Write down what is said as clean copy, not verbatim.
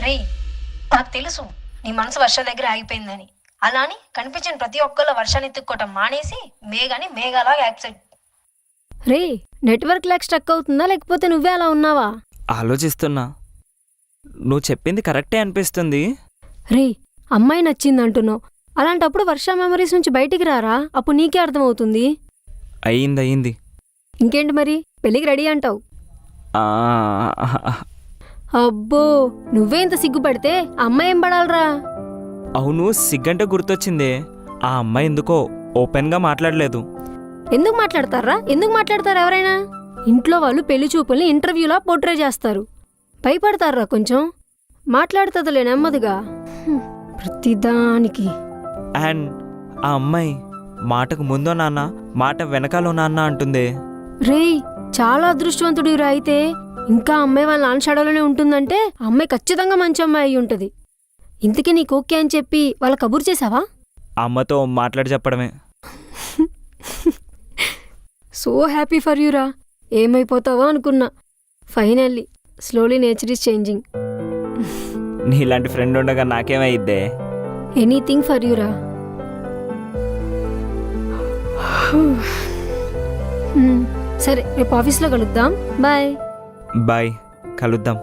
రేయ్, నాకు తెలుసు నీ మనసు వర్ష దగ్గర ఆగిపోయిందని. అలా అని కనిపించిన ప్రతి ఒక్కళ్ళ వర్షాన్ని ఎత్తుక్కోవటం మానేసి మేఘాని మేఘాలాగా యాక్సెప్ట్. రే, నెట్వర్క్ లాగ్ స్ట్రక్ అవుతుందా లేకపోతే నువ్వే అలా ఉన్నావా? ఆలోచిస్తున్నా. నువ్వు చెప్పింది కరెక్టే అనిపిస్తుంది. రే, అమ్మాయి నచ్చిందంటున్నావు, అలాంటప్పుడు వర్ష మెమరీస్ నుంచి బయటికి రారా, అప్పుడు నీకే అర్థమవుతుంది. అయింది. ఇంకేంటి మరి, పెళ్ళికి రెడీ అంటావు. ఆ, అబ్బో, నువ్వే ఇంత సిగ్గుపడితే అమ్మాయి ఏం పడాలరా? అవును, సిగ్గంటే గుర్తొచ్చిందే. ఆ అమ్మాయి ఎందుకో ఓపెన్గా మాట్లాడలేదు. ఎందుకు మాట్లాడతారు ఎవరైనా? ఇంట్లో వాళ్ళు పెళ్లి చూపుల్ని ఇంటర్వ్యూలా పోర్ట్రే చేస్తారు. భయపడతారా కొంచెం? మాట్లాడుతుందిలే నెమ్మదిగా. ప్రతిదానికి. అండ్ ఆ అమ్మాయి మాటకు ముందో నాన్న, మాట వెనకాలో నాన్న అంటుందే. రేయ్, చాలా అదృష్టవంతుడిరా. అయితే ఇంకా అమ్మాయి వాళ్ళ నాన్న షాడోలోనే ఉంటుందంటే అమ్మాయి ఖచ్చితంగా మంచి అమ్మాయి అయి ఉంటుంది. ఇంతకీ నీకు ఓకే అని చెప్పి వాళ్ళ కబురు చేసావా? అమ్మతో మాట్లాడి చెప్పడమే. సో హ్యాపీ ఫర్ యూరా. ఏమైపోతావో అనుకున్నా. Finally slowly nature is changing. నీలాంటి ఫ్రెండ్ ఉండగా నాకేమైద్దే. Anything for యూరా. సరే, రేపు ఆఫీస్లో కలుద్దాం. బాయ్. బాయ్, కలుద్దాం.